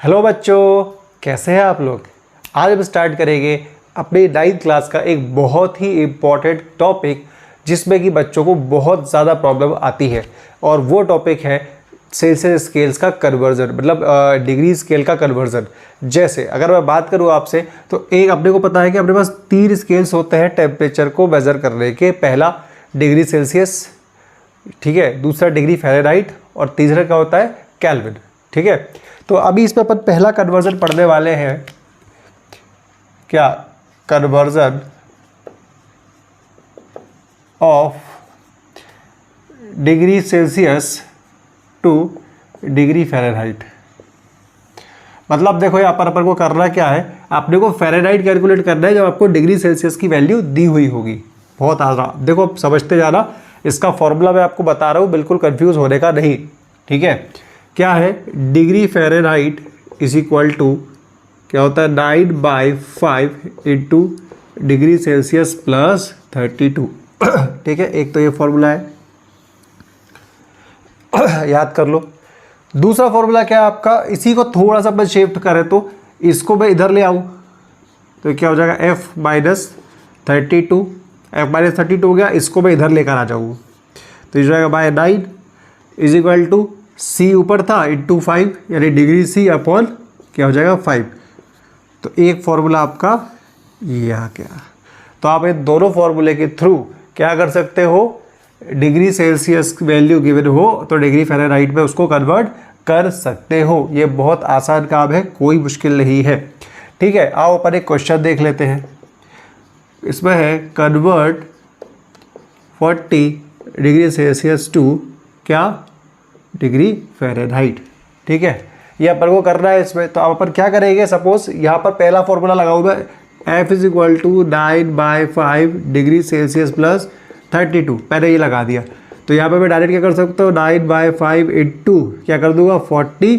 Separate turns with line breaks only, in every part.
Hello बच्चों, कैसे हैं आप लोग। आज हम स्टार्ट करेंगे अपनी 9th क्लास का एक बहुत ही इम्पॉर्टेंट टॉपिक जिसमें कि बच्चों को बहुत ज़्यादा प्रॉब्लम आती है और वो टॉपिक है सेल्सियस स्केल्स का कन्वर्जन, मतलब डिग्री स्केल का कन्वर्जन। जैसे अगर मैं बात करूँ आपसे तो एक अपने को पता है कि अपने पास 3 स्केल्स होते हैं टेम्परेचर को मेज़र करने के। पहला डिग्री सेल्सियस, ठीक है, दूसरा डिग्री फ़ारेनहाइट और तीसरा क्या होता है, केल्विन। ठीक है, तो अभी इस पर अपन पहला कन्वर्जन पढ़ने वाले हैं। क्या? Conversion of degree Celsius two degree Fahrenheit. मतलब देखो यहाँ पर अपन को करना क्या है, आपने को फ़ारेनहाइट कैलकुलेट करना है जब आपको डिग्री सेल्सियस की वैल्यू दी हुई होगी। बहुत आसान, देखो समझते जाना। इसका फॉर्मूला मैं आपको बता रहा हूँ, बिल्कुल कंफ्यूज होने का नहीं। ठीक है, क्या है, degree Fahrenheit is equal to क्या होता है 9/5 इंटू डिग्री सेल्सियस प्लस 32। ठीक है, एक तो ये फॉर्मूला है, याद कर लो। दूसरा फॉर्मूला क्या है आपका, इसी को थोड़ा सा मैं शिफ्ट करें तो इसको मैं इधर ले आऊँ तो क्या हो जाएगा f-32। f-32 हो गया, इसको मैं इधर लेकर आ जाऊँ तो ये जाएगा बाय 9 इज इक्वल टू सी ऊपर था इंटू 5, यानी डिग्री सी अपॉन क्या हो जाएगा 5। तो एक फॉर्मूला आपका ये आ गया। तो आप इन दोनों फॉर्मूले के थ्रू क्या कर सकते हो, डिग्री सेल्सियस वैल्यू गिवन हो तो डिग्री फ़ारेनहाइट में उसको कन्वर्ट कर सकते हो। ये बहुत आसान काम है, कोई मुश्किल नहीं है। ठीक है, आओ अपन एक क्वेश्चन देख लेते हैं। इसमें है कन्वर्ट 40 डिग्री सेल्सियस टू क्या, डिग्री फ़ारेनहाइट। ठीक है, ये अपन को करना है इसमें। तो अब अपन क्या करेंगे, सपोज यहाँ पर पहला फॉर्मूला लगाऊँ मैं, f is equal to 9/5 degree Celsius plus 32, पहले ये लगा दिया। तो यहाँ पर मैं डायरेक्ट क्या कर सकता हूँ, 9/5 इंटू क्या कर दूंगा 40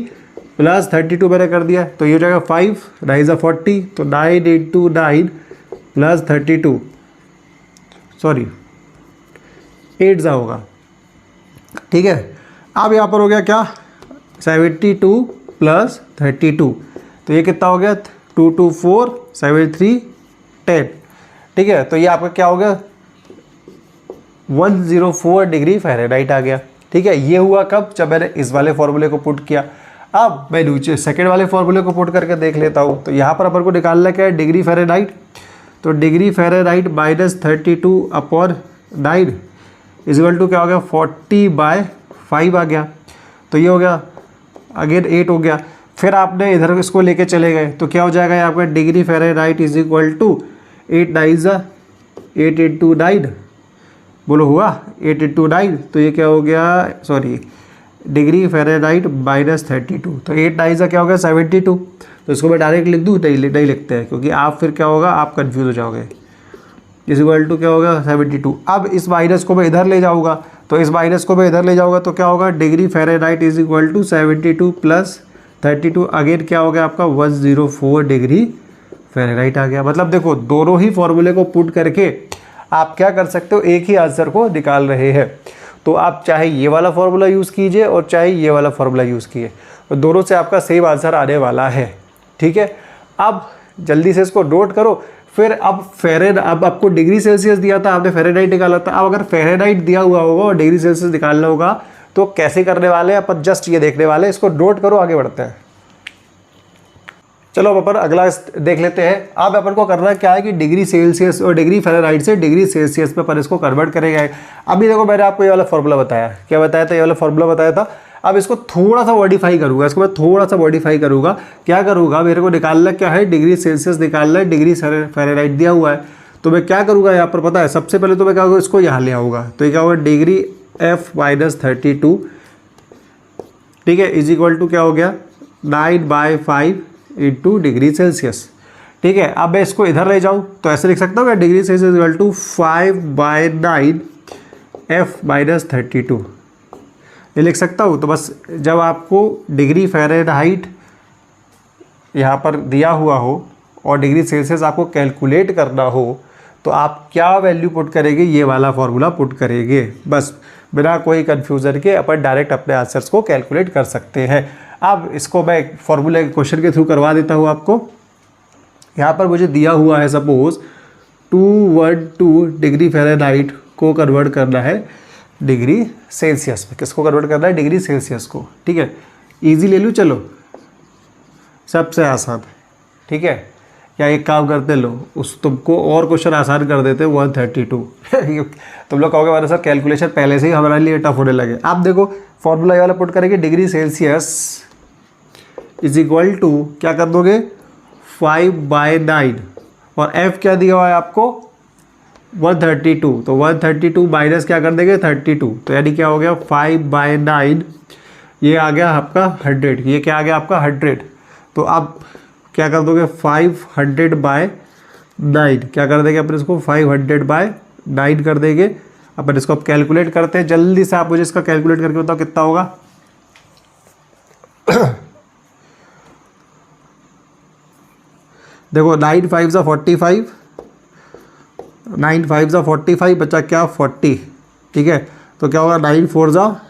प्लस 32 मैंने कर दिया। तो ये हो जाएगा 5 9 40, तो 9 इंटू 9 प्लस 32, सॉरी 8 होगा। ठीक है, अब यहाँ पर हो गया क्या 72 प्लस 32, तो ये कितना हो गया 2 2 4 7 3 10। ठीक है, तो ये आपका क्या हो गया 104 डिग्री फ़ारेनहाइट आ गया। ठीक है, ये हुआ कब, जब मैंने इस वाले फॉर्मूले को पुट किया। अब मैं नीचे सेकेंड वाले फॉर्मूले को पुट करके देख लेता हूँ। तो यहाँ पर अपन को निकालना क्या है, डिग्री फ़ारेनहाइट। तो degree Fahrenheit -32 upon 9 is equal to क्या हो गया 40/5 आ गया। तो ये हो गया अगेन 8 हो गया। फिर आपने इधर इसको लेके चले गए तो क्या हो जाएगा ये आपका degree Fahrenheit is equal to 8 9 8 into 9, बोलो हुआ 8 इंटू 9, तो ये क्या हो गया, सॉरी डिग्री फ़ारेनहाइट -32, तो 8 9 क्या हो गया 72। तो इसको मैं डायरेक्ट लिख दूँ, नहीं लिखते हैं क्योंकि आप फिर क्या होगा, आप कन्फ्यूज़ हो जाओगे। इज इक्वल टू क्या होगा 72। अब इस माइनस को मैं इधर ले जाऊँगा, तो इस माइनस को मैं इधर ले जाऊँगा तो क्या होगा, degree Fahrenheit is equal to 72 plus 32, again क्या हो गया आपका 104 डिग्री फ़ारेनहाइट आ गया। मतलब देखो दोनों ही फॉर्मूले को पुट करके आप क्या कर सकते हो, एक ही आंसर को निकाल रहे हैं। तो आप चाहे ये वाला फॉर्मूला यूज़ कीजिए और चाहे ये वाला फॉर्मूला यूज़ कीजिए, तो दोनों से आपका सेम आंसर आने वाला है। ठीक है, अब जल्दी से इसको नोट करो। फिर अब आपको डिग्री सेल्सियस दिया था, आपने फ़ारेनहाइट निकाला था। अब अगर फ़ारेनहाइट दिया हुआ होगा और डिग्री सेल्सियस निकालना होगा तो कैसे करने वाले हैं अपन, जस्ट ये देखने वाले हैं। इसको नोट करो, आगे बढ़ते हैं। चलो अब अपन अगला देख लेते हैं। अब अपन को करना क्या है कि डिग्री सेल्सियस और डिग्री फ़ारेनहाइट से डिग्री सेल्सियस पे अपन इसको कन्वर्ट करेंगे। अभी देखो मैंने आपको ये वाला फॉर्मूला बताया, क्या बताया था, ये वाला फॉर्मूला बताया था। अब इसको थोड़ा सा मॉडिफाई करूँगा, इसको मैं थोड़ा सा मॉडिफाई करूँगा। क्या करूँगा, मेरे को निकालना क्या है, डिग्री सेल्सियस निकालना है, डिग्री फ़ारेनहाइट दिया हुआ है। तो मैं क्या करूँगा यहाँ पर पता है, सबसे पहले तो मैं क्या होगा, इसको यहाँ ले आऊँगा। तो ये क्या होगा डिग्री f-32, ठीक है, इज इक्वल टू क्या हो गया 9/5 इंटू डिग्री सेल्सियस। ठीक है, अब मैं इसको इधर ले जाऊँ तो ऐसे लिख सकता हूँ क्या, degree Celsius equal to 5/9 f-32, ये लिख सकता हूँ। तो बस जब आपको डिग्री फ़ारेनहाइट यहाँ पर दिया हुआ हो और डिग्री सेल्सियस आपको कैलकुलेट करना हो तो आप क्या वैल्यू पुट करेंगे, ये वाला फॉर्मूला पुट करेंगे। बस बिना कोई कन्फ्यूज़न के अपन डायरेक्ट अपने आंसर्स को कैलकुलेट कर सकते हैं। अब इसको मैं एक फॉर्मूला क्वेश्चन के थ्रू करवा देता हूँ आपको। यहाँ पर मुझे दिया हुआ है सपोज 212 डिग्री फ़ारेनहाइट को कन्वर्ट करना है डिग्री सेल्सियस में। किसको कन्वर्ट करना है? डिग्री सेल्सियस को। ठीक है, ईजी ले लूँ, चलो सबसे आसान, ठीक है। या एक काम करते लो, उस तुमको और क्वेश्चन आसान कर देते 132 तुम लोग कहोगे हमारे सर कैलकुलेशन पहले से ही हमारे लिए टफ होने लगे। आप देखो फॉर्मूला ये वाला पुट करेंगे, degree Celsius is equal to क्या कर दोगे 5/9 और f क्या दिया हुआ है आपको 132, तो 132 माइनस क्या कर देंगे 32, तो यानी क्या हो गया 5/9, ये आ गया आपका 100, ये क्या आ गया आपका 100। तो आप क्या कर दोगे 500/9, क्या कर देंगे अपन इसको 500/9 कर देंगे। अपन इसको अब कैलकुलेट करते हैं, जल्दी से आप मुझे इसका कैलकुलेट करके बताओ कितना होगा। देखो 9 5 सा 45, 9 5 सा 45 बचा क्या 40, ठीक है। तो क्या होगा 9 4 सा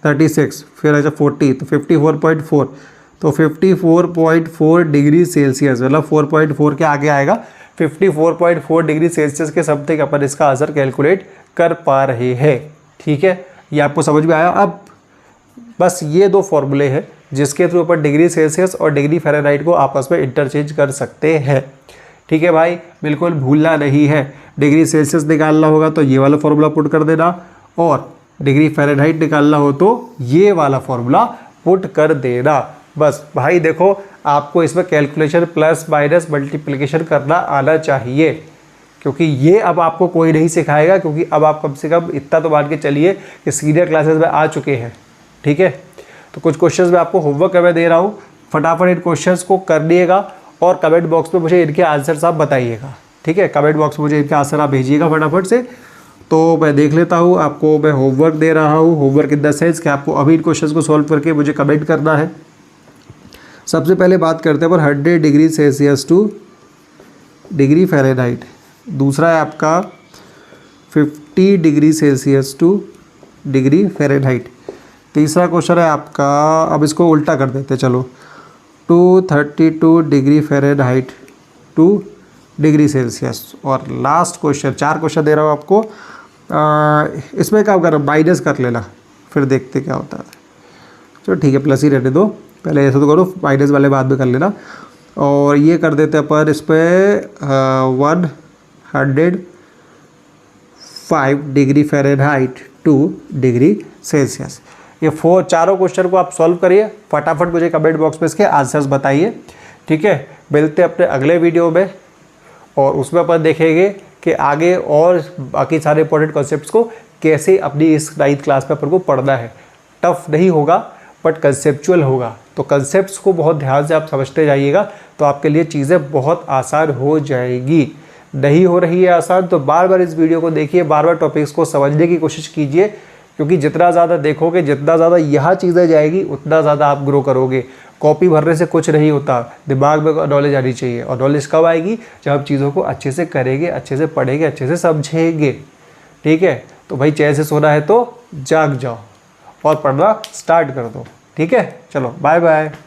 36, फिर अच्छा 40, तो 54.4, तो 54.4 डिग्री सेल्सियस, मतलब 4.4 के आगे आएगा 54.4 डिग्री सेल्सियस के समथिंग अपन इसका आंसर कैलकुलेट कर पा रहे हैं। ठीक है, ये आपको समझ में आया। अब बस ये दो फॉर्मूले हैं जिसके थ्रू अपन डिग्री सेल्सियस और डिग्री फ़ारेनहाइट को आपस में इंटरचेंज कर सकते हैं। ठीक है भाई, बिल्कुल भूलना नहीं है। डिग्री सेल्सियस निकालना होगा तो ये वाला फॉर्मूला पुट कर देना, और डिग्री फ़ारेनहाइट निकालना हो तो ये वाला फॉर्मूला पुट कर देना। बस भाई देखो, आपको इसमें कैलकुलेशन प्लस माइनस मल्टीप्लिकेशन करना आना चाहिए, क्योंकि ये अब आपको कोई नहीं सिखाएगा, क्योंकि अब आप कम से कम इतना तो मान के चलिए कि सीनियर क्लासेस में आ चुके हैं। ठीक है, तो कुछ क्वेश्चंस मैं आपको होमवर्क में दे रहा हूँ, फटाफट इन क्वेश्चंस को कर दिएगा और कमेंट बॉक्स में मुझे इनके आंसर्स आप बताइएगा। ठीक है, कमेंट बॉक्स में मुझे इनके आंसर आप भेजिएगा फटाफट से। तो मैं देख लेता हूँ, आपको मैं होमवर्क दे रहा हूँ। होमवर्क इन द सेंस कि आपको अभी इन क्वेश्चंस को सॉल्व करके मुझे कमेंट करना है। सबसे पहले बात करते हैं पर 100 degree Celsius two degree Fahrenheit. दूसरा है आपका 50 degree Celsius two degree Fahrenheit. तीसरा क्वेश्चन है आपका, अब इसको उल्टा कर देते हैं, चलो 232 degree Fahrenheit two degree Celsius. और लास्ट क्वेश्चन, 4 क्वेश्चन दे रहा हूँ आपको, इसमें क्या कर माइनस कर लेना, फिर देखते क्या होता है। चलो ठीक है, प्लस ही रहने दो, पहले ऐसा तो करो, माइनस वाले बाद में कर लेना। और ये कर देते हैं पर इस पर 105 degree Fahrenheit two degree Celsius. ये चारों क्वेश्चन को आप सॉल्व करिए, फटाफट मुझे कमेंट बॉक्स में इसके आंसर्स बताइए। ठीक है, मिलते हैं अपने अगले वीडियो में, और उसमें अपन देखेंगे कि आगे और बाकी सारे इंपॉर्टेंट कॉन्सेप्ट्स को कैसे अपनी इस 9th क्लास में अपन को पढ़ना है। टफ नहीं होगा बट कंसेप्चुअल होगा, तो कंसेप्ट्स को बहुत ध्यान से आप समझते जाइएगा तो आपके लिए चीज़ें बहुत आसान हो जाएगी। नहीं हो रही है आसान तो बार बार इस वीडियो को देखिए, बार बार टॉपिक्स को समझने की कोशिश कीजिए, क्योंकि जितना ज़्यादा देखोगे, जितना ज़्यादा यहाँ चीज़ें जाएगी, उतना ज़्यादा आप ग्रो करोगे। कॉपी भरने से कुछ नहीं होता, दिमाग में नॉलेज आनी चाहिए, और नॉलेज कब आएगी जब आप चीज़ों को अच्छे से करेंगे, अच्छे से पढ़ेंगे, अच्छे से समझेंगे। ठीक है, तो भाई चैन से सोना है तो जाग जाओ और पढ़ना स्टार्ट कर दो। ठीक है, चलो बाय बाय।